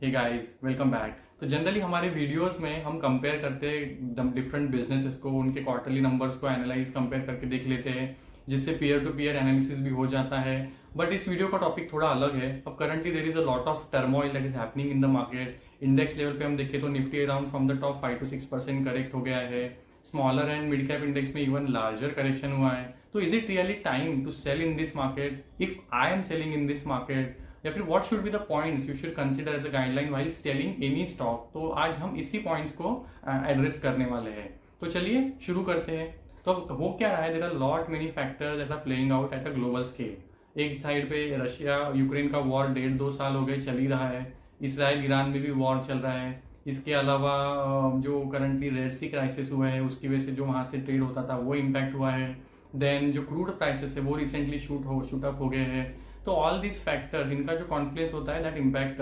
हे guys, welcome back. तो generally हमारे videos में हम कंपेयर करते हैं डिफरेंट बिजनेसेस को, उनके क्वार्टरली नंबर्स को एनालाइज कंपेयर करके देख लेते हैं, जिससे पीयर टू पीयर एनालिसिस भी हो जाता है। बट इस वीडियो का टॉपिक थोड़ा अलग है। अब currently there is a lot of turmoil that is happening in the market. Index level पे हम देखें तो Nifty around from the top 5 to 6% correct हो गया है। Smaller and mid cap index में इवन लार्जर करेक्शन हुआ है। तो is it really time to sell in this market? If I am selling in this market, या फिर what should be the points you should consider as a guideline while selling any stock? तो आज हम इसी points को address करने वाले हैं। तो चलिए शुरू करते हैं। तो हो क्या रहा है, there are lot many factors that are playing out at a global scale. एक साइड पे रशिया यूक्रेन का वॉर 1.5-2 साल हो गए चल ही रहा है। इसराइल ईरान में भी वॉर चल रहा है। इसके अलावा जो करंटली रेड सी क्राइसिस हुआ है उसकी वजह से जो वहाँ से ट्रेड होता था वो इम्पैक्ट हुआ है। देन जो क्रूड प्राइसेस है वो रिसेंटली शूट अप हो गए हैं। तो ऑल दिस फैक्टर, इनका जो कॉन्फ्लुएंस होता है दैट इम्पैक्ट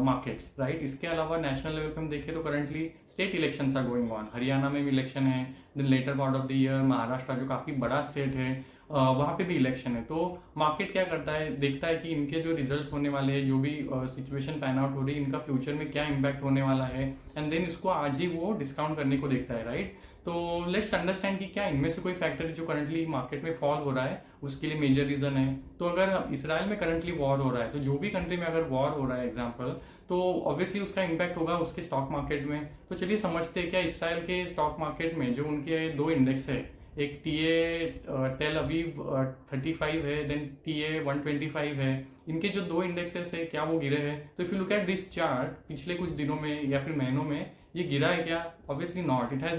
मार्केट्स, राइट। इसके अलावा नेशनल लेवल पे हम देखें तो currently state elections are going on. Haryana में भी इलेक्शन है। Then later part of the year Maharashtra जो काफ़ी बड़ा स्टेट है वहाँ पे भी इलेक्शन है। तो मार्केट क्या करता है, देखता है कि इनके जो रिजल्ट्स होने वाले हैं, जो भी सिचुएशन पैन आउट हो रही है, इनका फ्यूचर में क्या इम्पैक्ट होने वाला है, एंड देन इसको आज ही वो डिस्काउंट करने को देखता है, राइट। तो लेट्स अंडरस्टैंड कि क्या इनमें से कोई फैक्टर जो करंटली मार्केट में फॉल हो रहा है उसके लिए मेजर रीजन है। तो अगर इसराइल में करंटली वॉर हो रहा है, तो जो भी कंट्री में अगर वॉर हो रहा है एग्जांपल, तो ऑब्वियसली उसका इम्पैक्ट होगा उसके स्टॉक मार्केट में। तो चलिए समझते हैं क्या इसराइल के स्टॉक मार्केट में जो उनके दो इंडेक्स है, एक टीए टेल अवीव 35 है, देन टीए 125 है। इनके जो दो इंडेक्सेस है क्या वो गिरे हैं? तो if you look at this chart, पिछले कुछ दिनों में या फिर महीनों में ये गिरा है क्या? Obviously not. It has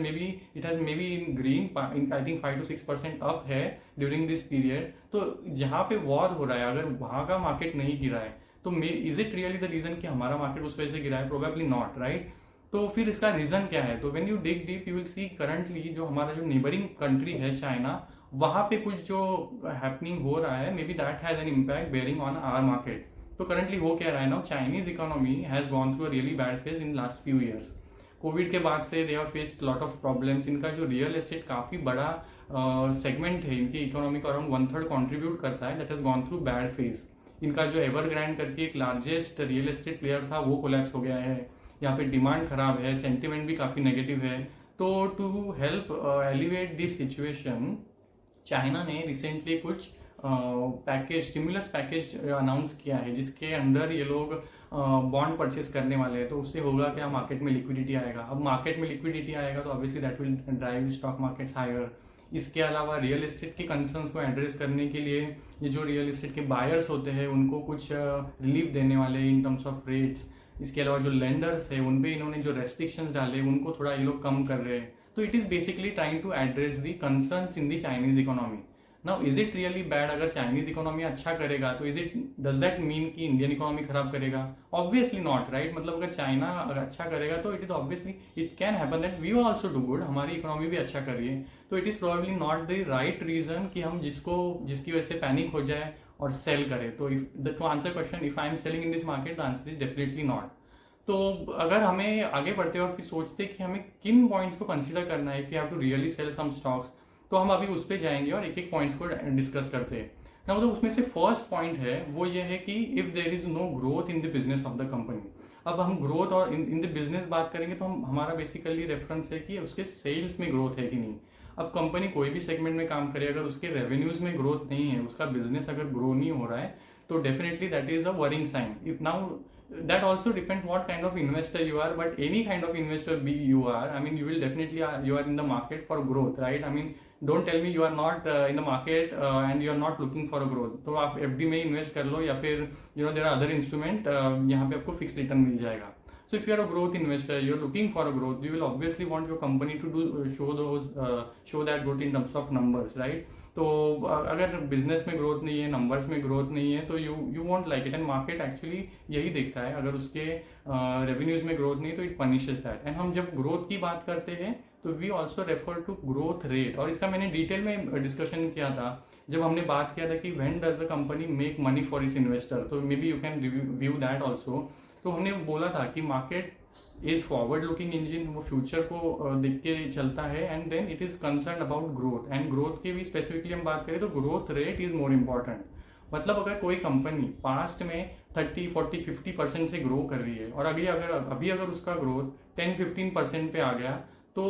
may be in green, I think 5 to 6% up है ड्यूरिंग दिस पीरियड। तो जहाँ पे वॉर हो रहा है अगर वहाँ का मार्केट नहीं गिरा है तो is it really the reason कि हमारा मार्केट उस वजह से गिरा है? Probably not, right. तो फिर इसका रीजन क्या है? तो when you dig deep you will see currently जो हमारा जो नेबरिंग कंट्री है चाइना, वहाँ पे कुछ जो हैपनिंग हो रहा है, may be that has an impact bearing on our market. तो करंटली हो क्या रहा है ना, Chinese economy has gone through a really bad phase in last few years. Covid के बाद से they have faced lot of problems. इनका जो रियल एस्टेट काफ़ी बड़ा सेगमेंट है इनकी इकोनॉमी को, अराउंड 1/3 कॉन्ट्रीब्यूट करता है, that has gone through bad phase. इनका जो एवरग्रांड करके एक लार्जेस्ट रियल एस्टेट प्लेयर था वो कोलैप्स हो गया है। यहाँ पे डिमांड खराब है, सेंटिमेंट भी काफ़ी नेगेटिव है। तो to help elevate this situation, China ने रिसेंटली कुछ पैकेज, स्टिमुलस पैकेज अनाउंस किया है, जिसके अंडर ये लोग बॉन्ड परचेस करने वाले हैं। तो उससे होगा क्या, मार्केट में लिक्विडिटी आएगा। अब मार्केट में लिक्विडिटी आएगा तो obviously that will drive stock markets higher. इसके अलावा रियल एस्टेट के कंसर्न्स को एड्रेस करने के लिए ये जो रियल एस्टेट के बायर्स होते हैं उनको कुछ रिलीफ देने वाले इन टर्म्स ऑफ रेट्स। इसके अलावा जो लेंडर्स है उन पे इन्होंने जो रेस्ट्रिक्शंस डाले उनको थोड़ा ये लोग कम कर रहे हैं। तो it is basically trying to address the concerns in the Chinese economy. Now is it really bad? अगर चाइनीज इकोनॉमी अच्छा करेगा तो डज दैट मीन कि इंडियन इकोनॉमी खराब करेगा? Obviously not, right. मतलब अगर चाइना अगर अच्छा करेगा तो it is obviously it can happen that we also do good, हमारी इकोनॉमी भी अच्छा कर रही है। तो it is probably not the right reason कि हम जिसकी वजह से पैनिक हो जाए और सेल करें। तो to answer question, if I am selling in this market, the answer is definitely not. तो अगर हमें आगे बढ़ते हैं और फिर सोचते हैं कि हमें किन पॉइंट्स को कंसीडर करना है, if you have to really sell some stocks, तो हम अभी उस पर जाएंगे और एक एक पॉइंट्स को डिस्कस करते हैं ना। मतलब उसमें से फर्स्ट पॉइंट है वो ये है कि if there is no growth in the business of the company. अब हम ग्रोथ और इन द बिजनेस बात करेंगे तो हमारा बेसिकली रेफरेंस है कि उसके सेल्स में ग्रोथ है कि नहीं। अब कंपनी कोई भी सेगमेंट में काम करे, अगर उसके रेवेन्यूज में ग्रोथ नहीं है, उसका बिजनेस अगर ग्रो नहीं हो रहा है, तो definitely that is a worrying sign. If now that also depends what kind of investor you are, but any kind of investor you are, I mean you will definitely you are in the market for growth, right? I mean don't tell me you are not in the market and you are not looking for a growth। तो आप FD में invest कर लो या फिर there are other instrument, यहाँ पे आपको fix return मिल जाएगा। So if you are a growth investor, you are looking for a growth, you will obviously want your company to show that growth in terms of numbers, right? तो अगर business में growth नहीं है, numbers में growth नहीं है, तो you want like it. And market actually यही देखता है, अगर उसके रेवेन्यूज में ग्रोथ नहीं तो इट पनिशेस दैट। एंड हम जब ग्रोथ की बात करते हैं तो we also refer to growth rate, और इसका मैंने डिटेल में डिस्कशन किया था जब हमने बात किया था कि when does the company make money for its investor. तो maybe you can view that also. तो हमने बोला था कि market is forward looking engine, वो फ्यूचर को देख के चलता है, and then it is concern about growth. And growth के भी स्पेसिफिकली हम बात करें तो growth rate is more important. मतलब अगर कोई कंपनी पास्ट में 30, 40, 50% से ग्रो कर रही है और अगर उसका ग्रोथ 10, 15% पे आ गया, तो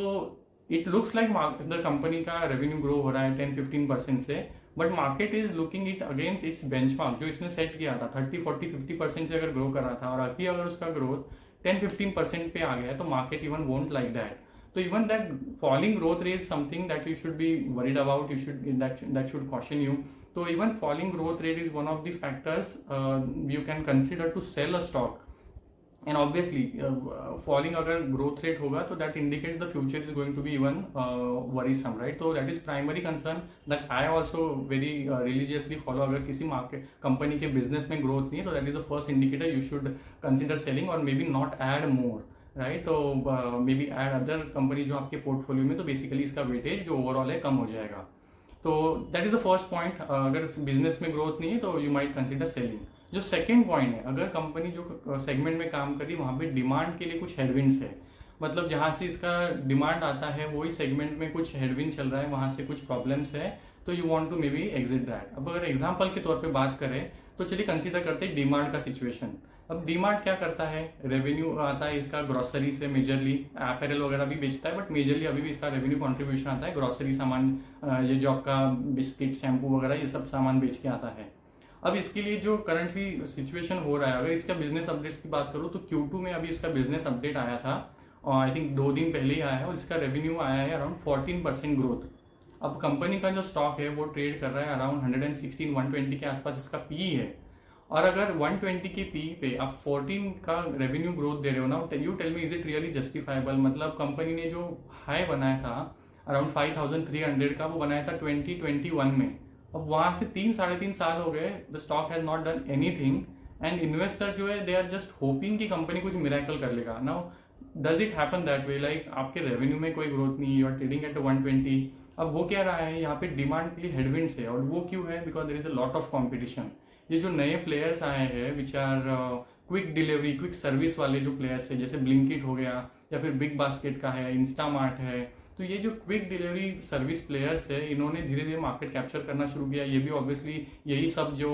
it looks like the company का रेवेन्यू ग्रो हो रहा है 10, 15% से, but market is looking it against it's benchmark जो इसने सेट किया था 30, 40, 50% से अगर ग्रो कर रहा था, और अगर उसका ग्रोथ 10, 15% पे आ गया है, तो market even won't like that. So even that falling growth rate is something that you should be worried about. That should caution you. So even falling growth rate is one of the factors you can consider to sell a stock. And obviously, falling अगर growth rate होगा, तो that indicates the future is going to be even worrisome, right? So that is primary concern that I also very religiously follow. अगर किसी market company के business में growth नहीं है, तो that is the first indicator you should consider selling or maybe not add more. Right, तो maybe add other company जो आपके पोर्टफोलियो में, तो बेसिकली इसका वेटेज जो ओवरऑल है कम हो जाएगा. तो that is the first point. अगर बिजनेस में ग्रोथ नहीं है तो यू माइट कंसिडर सेलिंग. जो सेकंड पॉइंट है, अगर कंपनी जो सेगमेंट में काम कर रही है वहाँ पे डिमांड के लिए कुछ हेडविंड्स है, मतलब जहाँ से इसका डिमांड आता है वही सेगमेंट में कुछ हेडविंड चल रहा है, वहाँ से कुछ प्रॉब्लम्स है, तो you want to maybe exit that. अब अगर एग्जांपल के तौर पे बात करें, तो चलिए कंसीडर करते हैं डिमांड का सिचुएशन. अब डिमांड क्या करता है, रेवेन्यू आता है इसका ग्रोसरी से, मेजरली अपैरल वगैरह भी बेचता है, बट मेजरली अभी भी इसका रेवेन्यू कंट्रीब्यूशन आता है ग्रोसरी सामान, ये जो आपका बिस्किट, शैम्पू वगैरह ये सब सामान बेच के आता है. अब इसके लिए जो करंटली सिचुएशन हो रहा है, अगर इसका बिजनेस अपडेट्स की बात करूँ, तो Q2 में अभी इसका बिजनेस अपडेट आया था, और आई थिंक 2 दिन पहले ही आया है, और इसका रेवेन्यू आया है अराउंड 14% ग्रोथ. अब कंपनी का जो स्टॉक है वो ट्रेड कर रहा है अराउंड 116, 120 के आसपास इसका पी है, और अगर 120 की पी पे आप 14 का रेवेन्यू ग्रोथ दे रहे हो ना, you tell me is it really justifiable. मतलब कंपनी ने जो हाई बनाया था अराउंड 5300 का, वो बनाया था 2021 में. अब वहाँ से 3-3.5 साल हो गए, the stock has not done anything, and investor जो है दे आर जस्ट होपिंग कि कंपनी कुछ मिरेकल कर लेगा. Now does it happen that way, like आपके रेवेन्यू में कोई ग्रोथ नहीं, यू आर ट्रेडिंग एट 120. अब वो क्या रहा है, यहाँ पे डिमांड के लिए हेडविंड्स है, और वो क्यों है, because there is a lot of competition. ये जो नए प्लेयर्स आए हैं which are quick delivery, quick service वाले जो प्लेयर्स है, जैसे ब्लिंकिट हो गया, या फिर बिग बास्केट का है, इंस्टामार्ट है, तो ये जो क्विक डिलीवरी सर्विस प्लेयर्स है, इन्होंने धीरे धीरे मार्केट कैप्चर करना शुरू किया. ये भी ऑब्वियसली यही सब जो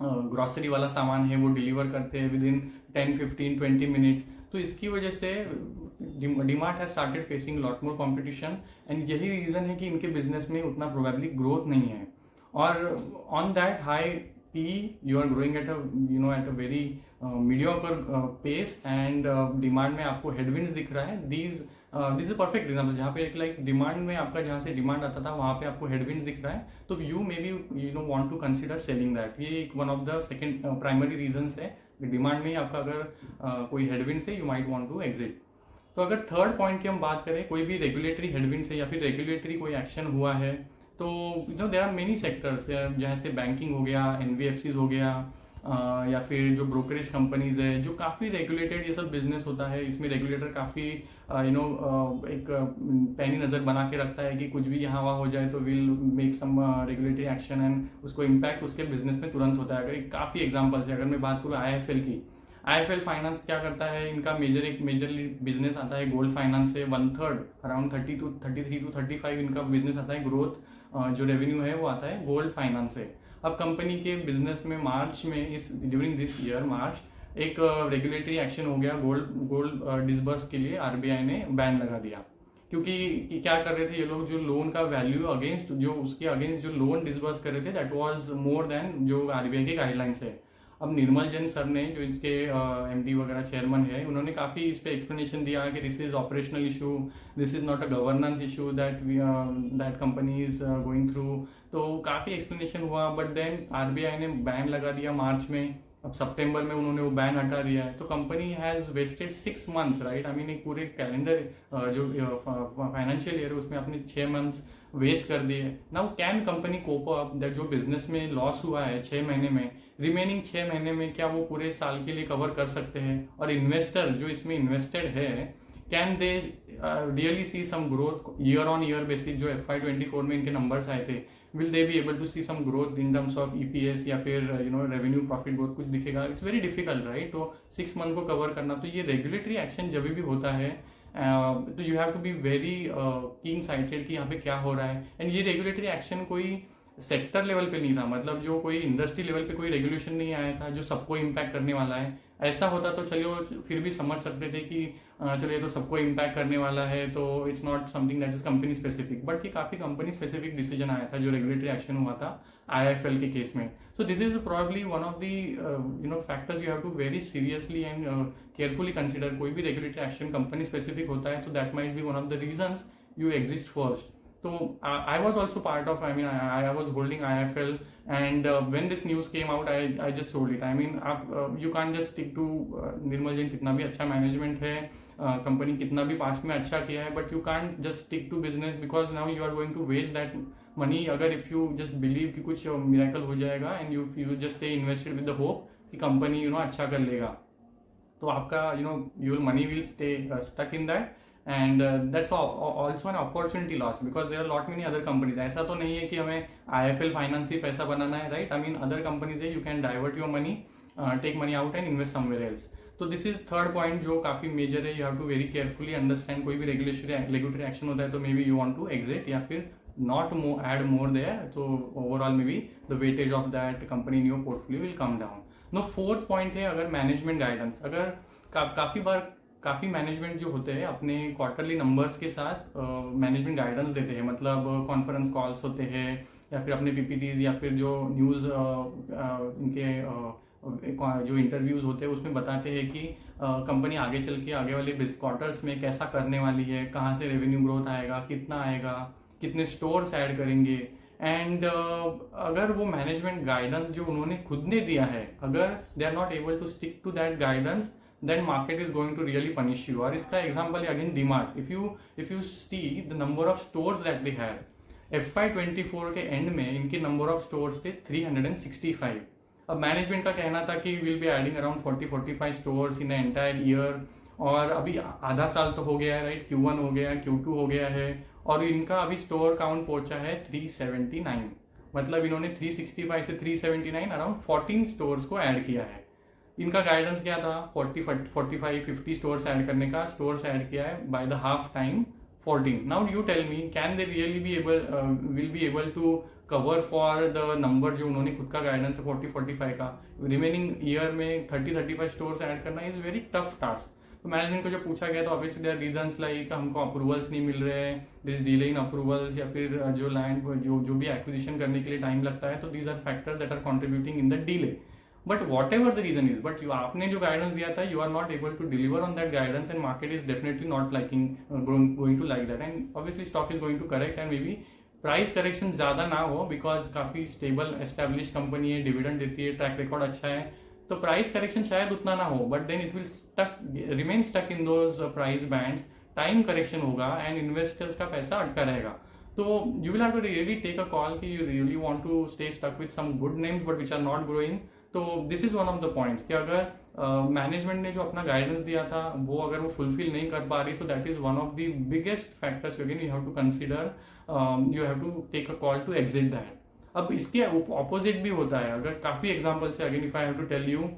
ग्रॉसरी वाला सामान है वो डिलीवर करते हैं विद इन 10, 15, 20 मिनट्स. तो इसकी वजह से DMart has started facing lot more competition, and यही रीज़न है कि इनके बिजनेस में उतना प्रोबेबली ग्रोथ नहीं है. और on that high P you are growing at at a very mediocre pace, and demand में आपको हेडविंड्स दिख रहा है. This is a perfect example, जहाँ पे एक लाइक डिमांड में आपका जहाँ से डिमांड आता था वहाँ पे आपको हेडविंड्स दिख रहा है, तो you may be want to consider selling that. ये एक one of the second primary reasons है. डिमांड में आपका अगर कोई हेडविंड्स है, you might want to exit. तो अगर थर्ड पॉइंट की हम बात करें, कोई भी रेगुलेटरी हेडविंड्स है या फिर रेगुलेटरी कोई एक्शन हुआ है, तो देयर आर मेनी सेक्टर्स, जैसे बैंकिंग हो गया, NBFCs हो गया, या फिर जो ब्रोकरेज कंपनीज है, जो काफ़ी रेगुलेटेड ये सब बिजनेस होता है. इसमें रेगुलेटर काफ़ी एक पैनी नज़र बना के रखता है कि कुछ भी यहाँ वहाँ हो जाए तो will make some regulatory action, and उसको इम्पैक्ट उसके बिजनेस में तुरंत होता है. अगर काफ़ी एग्जाम्पल्स है, अगर मैं बात करूँ IIFL की, IIFL फाइनेंस क्या करता है, इनका मेजरली बिजनेस आता है गोल्ड फाइनेंस से. 1/3 अराउंड 33 to 35 इनका बिजनेस आता है, ग्रोथ जो रेवेन्यू है वो आता है गोल्ड फाइनेंस से. अब कंपनी के बिजनेस में मार्च में ड्यूरिंग दिस ईयर मार्च एक रेगुलेटरी एक्शन हो गया, गोल्ड डिसबर्स के लिए RBI ने बैन लगा दिया. क्योंकि क्या कर रहे थे ये लोग, जो लोन का वैल्यू अगेंस्ट जो उसके अगेंस्ट जो लोन डिसबर्स कर रहे थे, दैट वाज मोर देन जो RBI के गाइडलाइंस है. अब निर्मल जैन सर ने, जो इसके MD वगैरह चेयरमैन है, उन्होंने काफ़ी इस पे एक्सप्लेनेशन दिया कि this is operational issue, this is not a governance issue that company is going through. तो काफ़ी एक्सप्लेनेशन हुआ, बट देन RBI ने बैन लगा दिया मार्च में. अब सितंबर में उन्होंने वो बैन हटा दिया है, तो company has wasted 6 months, right. I mean एक पूरे कैलेंडर जो फाइनेंशियल ईयर है उसमें आपने 6 months वेस्ट कर दिए. Now can company cope up that, जो बिजनेस में लॉस हुआ है 6 महीने में, रिमेनिंग 6 महीने में क्या वो पूरे साल के लिए कवर कर सकते हैं? और इन्वेस्टर जो इसमें इन्वेस्टेड है, can they really see some growth year on year basis? जो FY24 में इनके नंबर्स आए थे, will they be able to see some growth in terms of EPS या फिर रेवेन्यू प्रॉफिट ग्रोथ कुछ दिखेगा? It's very difficult, right. तो 6 month को कवर करना, तो ये रेगुलेटरी एक्शन जब भी होता है तो you have to be very keen sighted कि यहाँ पे क्या हो रहा है. एंड ये रेगुलेटरी एक्शन कोई सेक्टर लेवल पे नहीं था, मतलब जो कोई इंडस्ट्री लेवल पे कोई रेगुलेशन नहीं आया था जो सबको इम्पैक्ट करने वाला है। ऐसा होता तो चलिए फिर भी समझ सकते थे कि चलो ये तो सबको इम्पैक्ट करने वाला है, तो it's not something that is company specific, but ये काफ़ी कंपनी स्पेसिफिक डिसीजन आया था जो रेगुलेटरी एक्शन हुआ था IIFL के केस में। So this is probably one of the factors you have to very seriously and carefully consider. कोई भी रेगुलेटरी एक्शन कंपनी स्पेसिफिक होता है, तो that might be one of the reasons you exist first. So I was also part of, I was holding IIFL, and when this news came out, I just told it. I mean, you can't just stick to Nirmal Jain कितना भी अच्छा management है, company कितना भी past में अच्छा किया है, but you can't just stick to business because now you are going to waste that money. अगर इफ यू जस्ट बिलीव कि कुछ मिरेकल हो जाएगा and you just stay invested with the hope कि कंपनी अच्छा कर लेगा, तो आपका your money will stay stuck in that, and that's also an opportunity loss because there are lot many other companies. ऐसा तो नहीं है कि हमें IIFL फाइनेंस ही पैसा बनाना है, right? I mean other companies है, you can divert your money, take money out and invest somewhere else. तो दिस इज थर्ड पॉइंट जो काफी मेजर है। You have to very carefully understand, कोई भी रेगुलेटरी एक्शन होता है तो maybe you want to exit या फिर not add more there, so overall maybe the weightage of that company in your portfolio will come down. Now fourth point है अगर management guidance, अगर काफी बार काफ़ी मैनेजमेंट जो होते हैं अपने क्वार्टरली नंबर्स के साथ मैनेजमेंट गाइडेंस देते हैं, मतलब कॉन्फ्रेंस कॉल्स होते हैं या फिर अपने PPTs या फिर जो न्यूज़ इनके जो इंटरव्यूज़ होते हैं उसमें बताते हैं कि कंपनी आगे चल के आगे वाले क्वार्टर्स में कैसा करने वाली है, कहाँ से रेवेन्यू ग्रोथ आएगा, कितना आएगा, कितने स्टोर्स ऐड करेंगे। एंड अगर वो मैनेजमेंट गाइडेंस जो उन्होंने खुद ने दिया है, अगर they are not able to stick to that guidance, then market is going to really punish you. और इसका एग्जाम्पल है again DMart. if you see the number of stores that they had, FY24 के एंड में इनके number of stores थे 365। अब management का कहना था कि will be adding around 40-45 stores in entire year, और अभी आधा साल तो हो गया है, राइट? Q1 हो गया, Q2 हो गया है, और इनका अभी स्टोर काउंट पहुंचा है 379। मतलब इन्होंने 365 से 379 अराउंड 14 स्टोर्स को ऐड किया है। इनका गाइडेंस क्या था? 45-50 स्टोर्स ऐड करने का। स्टोर्स ऐड किया है by the half time 14। Now you tell me, can they really will be able to cover for the number जो उन्होंने खुद का गाइडेंस है 40-45 का? रिमेनिंग ईयर में 30-35 स्टोर्स ऐड करना इज वेरी टफ टास्क। तो मैनेजमेंट को जब पूछा गया तो ऑब्वियसली देयर रीजंस लाइक हमको अप्रूवल्स नहीं मिल रहे हैं, this is delay in approvals, या फिर जो लैंड जो भी एक्विजिशन करने के लिए टाइम लगता है, तो these are factors that are contributing in the delay. But whatever the reason is, but आपने जो गाइडेंस दिया था, you are not able to deliver on that guidance, and market is definitely not liking going to like that, and obviously stock is going to correct, and maybe price correction ज्यादा ना हो because काफी stable establish company है, dividend देती है, track record अच्छा है, तो प्राइस करेक्शन शायद उतना ना हो, but then it will remain stuck in those price bands. Time correction होगा एंड इन्वेस्टर्स का पैसा अटका रहेगा। तो you will have to really take a call कि you really want to stay stuck with some good names but which are not growing. तो this is one of the points कि अगर management ने जो अपना गाइडेंस दिया था वो अगर वो फुलफिल नहीं कर पा रही, तो that is one of the biggest factors again you have to consider, you have to take a call to exit that. अब इसके ऑपोजिट भी होता है, अगर काफी एग्जांपल्स है, again if I have to tell you,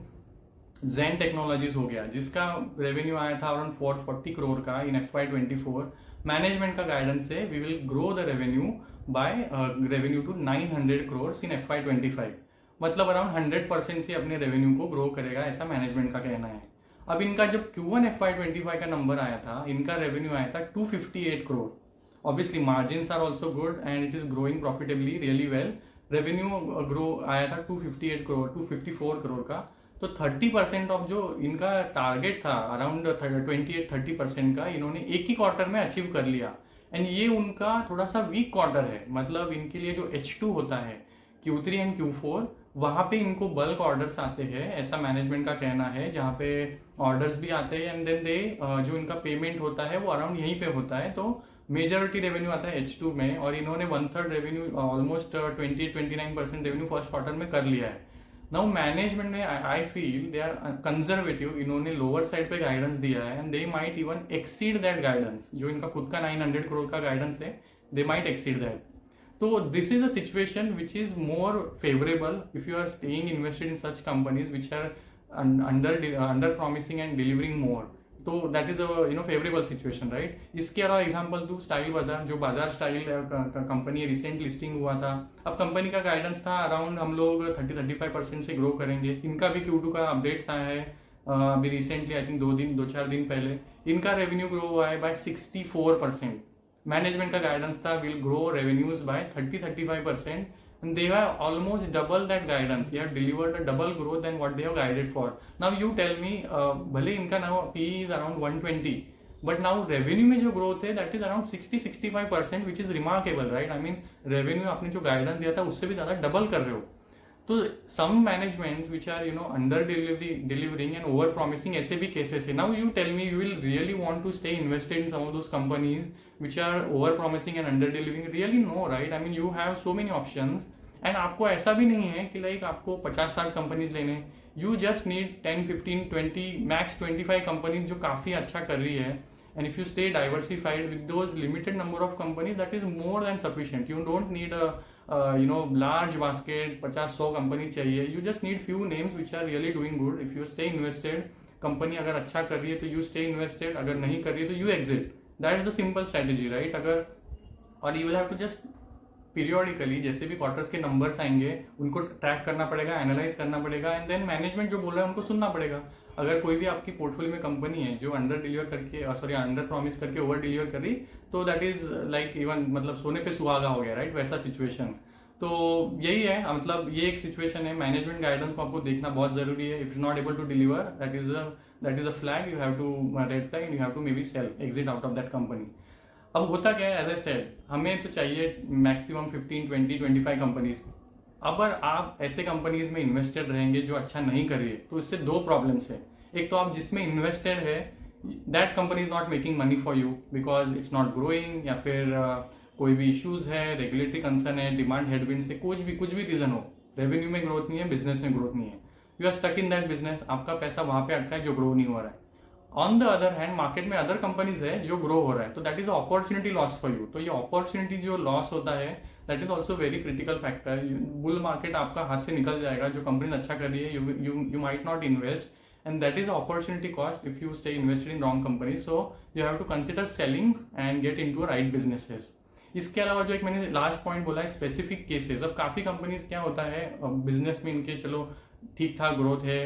Zen Technologies हो गया जिसका रेवेन्यू आया था अराउंड 440 करोड़ का इन FY24। मैनेजमेंट का गाइडेंस है we will grow the revenue by revenue to 900 crore in FY25, मतलब अराउंड 100% से अपने रेवेन्यू को ग्रो करेगा, ऐसा मैनेजमेंट का कहना है। अब इनका जब Q1 FY25 का नंबर आया था, इनका रेवेन्यू आया था 258 crore. Obviously margins are also good and it is growing profitably really well. Revenue grow आया था 258 करोड़ 254 करोड़ का, तो 30% ऑफ जो इनका टारगेट था अराउंड 28-30% का, इन्होंने एक ही क्वार्टर में अचीव कर लिया। एंड ये उनका थोड़ा सा वीक क्वार्टर है, मतलब इनके लिए जो H2 होता है Q3 एंड Q4, वहां पे इनको बल्क ऑर्डर्स आते हैं, ऐसा मैनेजमेंट का कहना है, जहाँ पे ऑर्डर्स भी आते हैं एंड देन दे जो इनका पेमेंट होता है वो अराउंड यहीं पे होता है। तो मेजॉरिटी रेवेन्यू आता है H2 में, और इन्होंने 1/3 revenue almost 28-29% revenue first quarter में कर लिया है। नाउ मैनेजमेंट ने I feel they are conservative, इन्होंने लोअर साइड पे गाइडेंस दिया है and they might even exceed that guidance. जो इनका खुद का 900 करोड़ का गाइडेंस है, दे माइट एक्सीड दैट। तो this is a situation which is more favourable if you are staying invested in such companies which are under promising and delivering मोर। तो that is a favourable situation, right. इसके अलावा example दूं, style बाजार, जो बाजार style company recent listing हुआ था। अब कंपनी का गाइडेंस था अराउंड हम लोग 30-35% से ग्रो करेंगे। इनका भी Q2 का अपडेट्स आया है अभी रिसेंटली, आई थिंक 2-4 दिन पहले। इनका रेवेन्यू ग्रो हुआ है बाय 64%। मैनेजमेंट का गाइडेंस था will grow revenues by 30-35%, and they have almost double that guidance. They have delivered a double growth than what they have guided for. Now you tell me, भले इनका now PE is around 120, but now revenue में जो growth है that is around 60-65%, which is remarkable, right? I mean revenue आपने जो guidance दिया था उससे भी ज़्यादा double कर रहे हो। तो some managements which are under delivering and over promising, ऐसे भी cases है। Now you tell me, you will really want to stay invested in some of those companies which are over promising and under delivering? Really no, right? I mean you have so many options, and आपको ऐसा भी नहीं है कि like आपको 50-60 companies लेने। You just need 10-15-20 max 25 companies जो काफ़ी अच्छा कर रही है, and if you stay diversified with those limited number of companies, that is more than sufficient. You don't need a large basket, 50-100 company चाहिए। You just need few names which are really doing good. If you stay invested, company अगर अच्छा कर रही है तो you stay invested, अगर नहीं कर रही है तो you exit. That is the simple strategy, right? अगर और you will have to just periodically, जैसे भी क्वार्टर्स के नंबर्स आएंगे उनको ट्रैक करना पड़ेगा, एनालाइज करना पड़ेगा, एंड देन मैनेजमेंट जो बोल रहा है उनको सुनना पड़ेगा। अगर कोई भी आपकी पोर्टफोलियो में कंपनी है जो अंडर डिलीवर करके अंडर प्रॉमिस करके ओवर डिलीवर कर रही, तो दैट इज लाइक इवन मतलब सोने पे सुहागा हो गया, राइट? वैसा सिचुएशन। तो यही है, मतलब ये एक सिचुएशन है। मैनेजमेंट गाइडेंस को आपको देखना बहुत जरूरी है। If is not able to deliver, that is a flag, you have to red flag, and you have to maybe sell, exit out of that company. अब होता क्या है, एज ए सेड, हमें तो चाहिए मैक्सिमम 15-20-25 कंपनीज। अगर आप ऐसे कंपनीज में इन्वेस्टेड रहेंगे जो अच्छा नहीं कर रही है, तो इससे दो प्रॉब्लम्स है। एक तो आप जिसमें इन्वेस्टेड है that company is not making money for you because it's not growing, या फिर कोई भी इश्यूज है, रेगुलेटरी कंसर्न है, डिमांड हेडविंड से कुछ भी रीजन हो, रेवेन्यू में ग्रोथ नहीं है, बिजनेस में ग्रोथ नहीं है, you are stuck in that business, आपका पैसा वहां पे अटका है जो ग्रो नहीं हो रहा है। On the other hand market में अदर कंपनीज है जो ग्रो हो रहा है, तो that is opportunity loss for you. तो ये अपॉर्चुनिटी जो लॉस होता है that is also very critical factor. Bull market आपका हाथ से निकल जाएगा, जो कंपनी अच्छा कर रही है you might not invest, and that is opportunity cost if you stay invested in wrong company. So you have to consider selling and get into right businesses. इसके अलावा जो एक मैंने लास्ट पॉइंट बोला है, स्पेसिफिक केसेस। अब काफ़ी companies क्या होता है बिजनेस में, इनके चलो ठीक ठाक ग्रोथ है,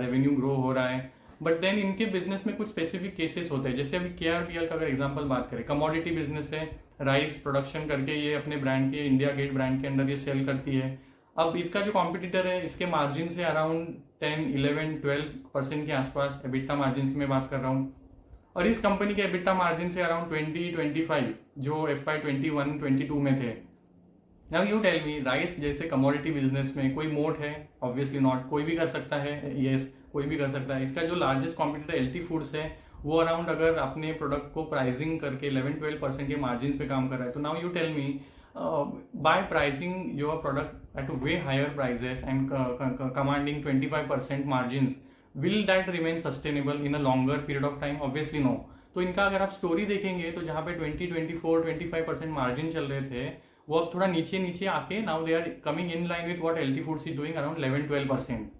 रेवेन्यू ग्रो हो रहा है, बट देन इनके बिजनेस में कुछ स्पेसिफिक केसेस होते हैं। जैसे अभी KRBL का अगर एग्जांपल बात करें, कमोडिटी बिजनेस है, राइस प्रोडक्शन करके ये अपने ब्रांड के, इंडिया गेट ब्रांड के अंडर ये सेल करती है। अब इसका जो कॉम्पिटिटर है, इसके मार्जिन से अराउंड 10-11-12% के आसपास एबिटा मार्जिन की मैं बात कर रहा हूँ, और इस कंपनी के एबिटा मार्जिन से अराउंड 20-25 जो FY 21-22 में थे। Now you tell me, rice जैसे कमोडिटी बिजनेस में कोई मोट है? ऑब्वियसली नॉट, कोई भी कर सकता है, यस कोई भी कर सकता है। इसका जो लार्जेस्ट कॉम्पिटिटर LT फूड्स है, वो अराउंड अगर अपने प्रोडक्ट को प्राइसिंग करके 11-12% के मार्जिन पे काम कर रहा है, तो now you tell me, by pricing your product at way higher prices and commanding 25% margins, will that remain sustainable in a longer period of time? Obviously no. तो इनका अगर आप स्टोरी देखेंगे तो जहाँ पे 20-24-25% मार्जिन चल रहे थे, वो अब थोड़ा नीचे आके now they are coming in line with what LT Foods is doing, around 11-12%.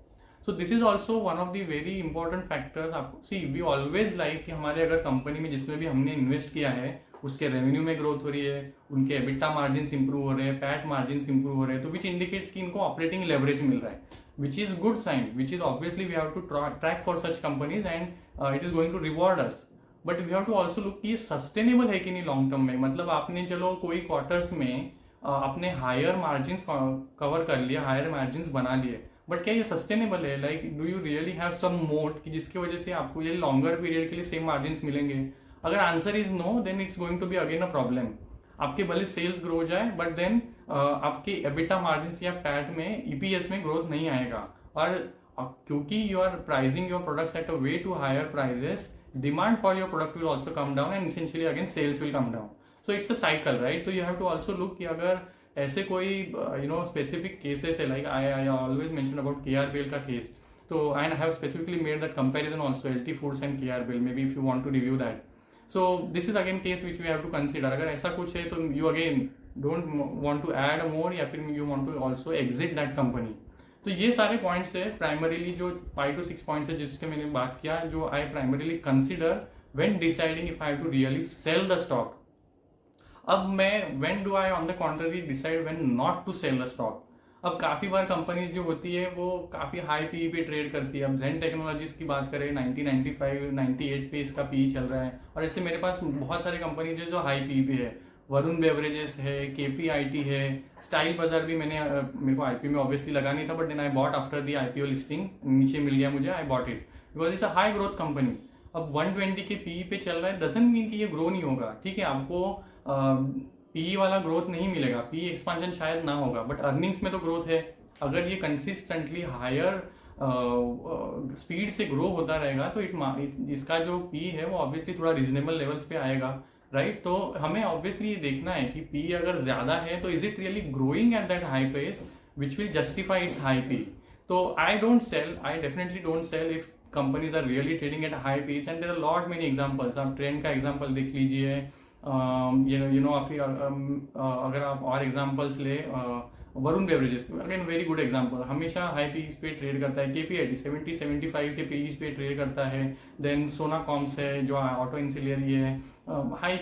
So this is also one of the very important factors. आपको see, we always like कि हमारे अगर कंपनी में जिसमें भी हमने इन्वेस्ट किया है उसके रेवेन्यू में ग्रोथ हो रही है, उनके एबिटा मार्जिन इंप्रूव हो रहे हैं, पैट मार्जिन इंप्रूव हो रहे हैं, तो विच इंडिकेट्स कि इनको ऑपरेटिंग लेवरेज मिल रहा है, which is good sign, which is obviously we have to track for such companies and it is going to reward us. But we have to also look कि sustainable है कि नहीं long term में। मतलब आपने चलो कोई क्वार्टर्स में अपने हायर मार्जिन कवर कर लिया, हायर मार्जिन बना लिए, बट क्या ये सस्टेनेबल है? Like do you really have some moat कि जिसकी वजह से आपको ये लॉन्गर पीरियड के लिए सेम मार्जिन मिलेंगे? अगर answer is no, then it's going to be again a problem. आपके भले सेल्स ग्रो हो जाए, बट देन आपके एबिटा मार्जिन या पैट में, EPS में ग्रोथ नहीं आएगा। और क्योंकि you are pricing your products at a way to higher prices, demand for your product will also come down and essentially again sales will come down. So it's a cycle, right? तो you have to also look कि अगर ऐसे कोई specific cases है, like I always mention about KRBL का case, तो I have specifically made that comparison also, LT Foods and KRBL, maybe if you want to review that. So this is again case which we have to consider. अगर ऐसा कुछ है तो you again don't want to add more, या फिर you want to also exit that company. तो ये सारे पॉइंट्स है प्राइमरीली, जो 5 to 6 पॉइंट्स है जिसके मैंने बात किया, जो I primarily consider when deciding if I have to really sell the stock. अब मैं when do I on the contrary decide when not to sell the stock. अब काफ़ी बार कंपनीज जो होती है वो काफ़ी हाई पी पे ट्रेड करती है. अब जेन टेक्नोलॉजीज की बात करें 1995 98 पे इसका पी चल रहा है, और ऐसे मेरे पास बहुत सारे कंपनीज है जो हाई पी पे है. वरुण बेवरेजेस है, KPIT है, स्टाइल बाजार भी मेरे को आईपी में ऑब्वियसली लगा नहीं था, but then I bought after the IPO listing, नीचे मिल गया मुझे, I bought it because it's a high growth company. अब 120 के पी पे चल रहा है, डजंट मीन कि ये ग्रो नहीं होगा. ठीक है, आपको पी वाला ग्रोथ नहीं मिलेगा, पी एक्सपांशन शायद ना होगा, बट अर्निंग्स में तो ग्रोथ है. अगर ये कंसिस्टेंटली हायर स्पीड से ग्रो होता रहेगा तो इसका जो पी है वो ऑब्वियसली थोड़ा रीजनेबल लेवल्स पे आएगा, राइट. तो हमें ऑब्वियसली ये देखना है कि पी अगर ज्यादा है तो is it really growing at that high pace which will justify its high P. तो I definitely don't sell if companies are really trading at high PEs, and there are lot many examples. आप ट्रेंड का example देख लीजिए, अगर आप और examples ले, Varun Beverages again very good example, हमेशा हाई पीस पे ट्रेड करता है. KPIT 70-75 के पीस पे ट्रेड करता है. देन सोना कॉम्स है जो ऑटो इंसिलियरी है, हाई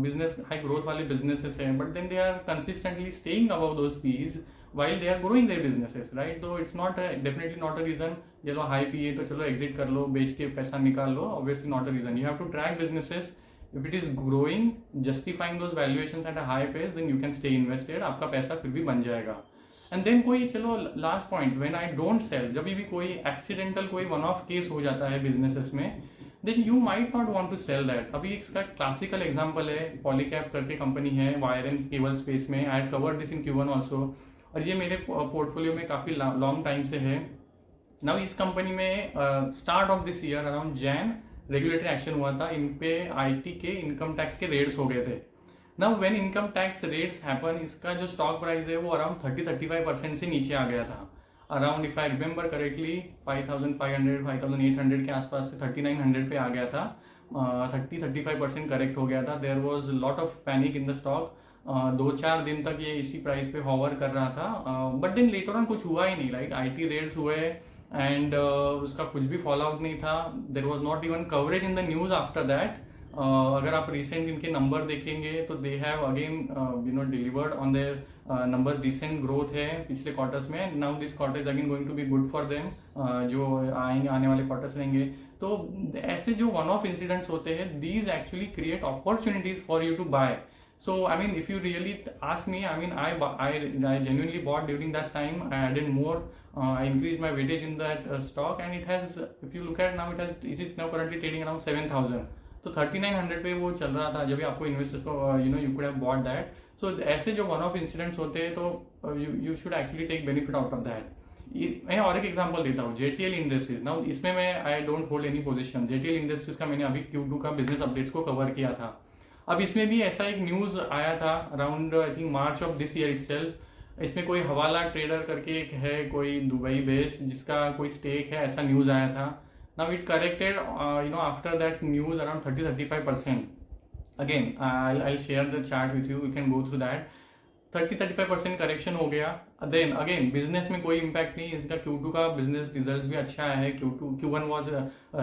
बिजनेस, हाई ग्रोथ वाले बिजनेसेस हैं, but then they are consistently staying above those PEs while they are growing their businesses, right? So it's definitely not a reason चलो high P है तो चलो exit कर लो, बेच के पैसा निकाल लो. obviously not a reason. You have to track businesses. If it is growing, justifying those valuations at a high pace, then you can stay invested. आपका पैसा फिर भी बन जाएगा. एंड देन कोई, चलो last point, when I don't sell, जब भी कोई एक्सीडेंटल कोई वन ऑफ केस हो जाता है बिजनेसेस में, then you might not want to sell that. अभी इसका क्लासिकल एग्जांपल है, पॉलीकैप करके कंपनी है वायर एंड केबल स्पेस में. I had covered this in Q1 also, और ये मेरे पोर्टफोलियो में काफ़ी लॉन्ग टाइम से है. नाउ इस कंपनी में start of this year around Jain regulatory action हुआ था. इन पे IT के इनकम टैक्स के रेट्स हो गए थे. Now when income tax rates happen, इसका जो स्टॉक प्राइस है वो अराउंड 30-35% से नीचे आ गया था. Around if I remember correctly 5500 5800 के आसपास से 3900 पे आ गया था. 30-35% करेक्ट हो गया था. There was lot of panic in the stock. 2-4 दिन तक ये इसी प्राइस पे हॉवर कर रहा था, बट देन लेटर ऑन कुछ हुआ ही नहीं. लाइक IT रेट्स हुए एंड उसका कुछ भी फॉलो आउट नहीं था. There was not even coverage in the news after that. अगर आप रिसेंट इनके नंबर देखेंगे तो they have again delivered on their number. Decent growth है पिछले क्वार्टर्स में. Now this quarter is again going to be good for them, जो आने वाले क्वार्टर्स रहेंगे. तो ऐसे जो वन ऑफ इंसिडेंट्स होते हैं, these actually create opportunities for you to buy. So I mean, if you really ask me, I mean, I genuinely bought during that time. I added more. I increased my weightage in that stock, and it has. If you look at now, it is now currently trading around 7,000. तो 3900 पे वो चल रहा था जब भी आपको investors को you could have bought that. So ऐसे जो वन ऑफ इंसिडेंट्स होते हैं तो you should actually take benefit out of that. मैं और एक एग्जांपल देता हूँ, JTL इंडस्ट्रीज. नाउ इसमें मैं I don't hold any position. JTL industries का मैंने अभी Q2 का बिजनेस अपडेट्स को कवर किया था. अब इसमें भी ऐसा एक न्यूज़ आया था around I think March of this year itself. इसमें कोई हवाला ट्रेडर करके एक है, कोई दुबई बेस्ड, जिसका कोई स्टेक है, ऐसा न्यूज़ आया था. Now it corrected after that news around 30-35%. Again I share the chart with you can go through that. 30-35% correction हो गया. देन अगेन बिजनेस में कोई इम्पैक्ट नहीं. इसका Q2 का बिजनेस रिजल्ट्स भी अच्छा है. Q1 was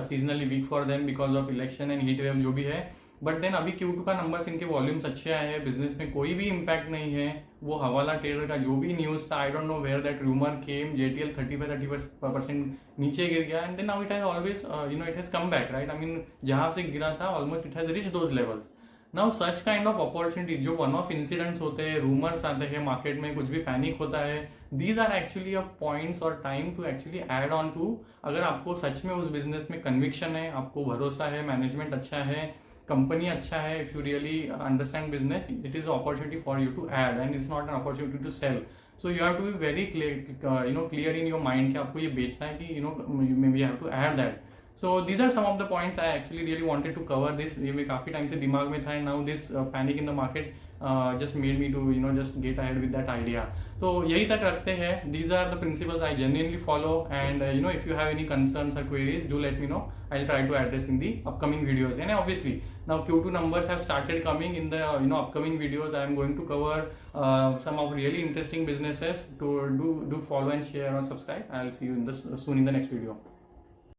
seasonally weak for them because of election and heat wave जो भी है. बट देन अभी Q2 का नंबर्स, इनके वॉल्यूम्स अच्छे आए हैं. बिजनेस में कोई भी इम्पैक्ट नहीं है. वो हवाला ट्रेडर का जो भी न्यूज़ था, I don't know where that rumour came, JTL 35-30% नीचे गिर गया, and then now it has always it has come back, right. I mean जहाँ से गिरा था almost it has reach those levels. Now such kind of opportunity, जो one of incidents होते हैं, रूमर्स आते हैं मार्केट में, कुछ भी पैनिक होता है, these are actually uh points और time to actually add on to. अगर आपको सच में उस बिजनेस में कन्विक्शन है, आपको भरोसा है, मैनेजमेंट अच्छा है, कंपनी अच्छा है, if you really understand business, it is opportunity for you to add and it's not an opportunity to sell. So you have to be very clear in your mind कि आपको ये बेचना है कि maybe have to add that. So these are some of the points I actually really wanted to cover this. ये मैं काफ़ी time से दिमाग में था, and now this panic in the market just made me to just get ahead with that idea. तो यही तक रखते हैं. These are the principles I genuinely follow, and if you have any concerns or queries, do let me know. I'll try to address in the upcoming videos. And obviously Now Q2 numbers have started coming in the upcoming videos. I am going to cover some of really interesting businesses. To do follow and share or subscribe. I'll see you in this soon in the next video.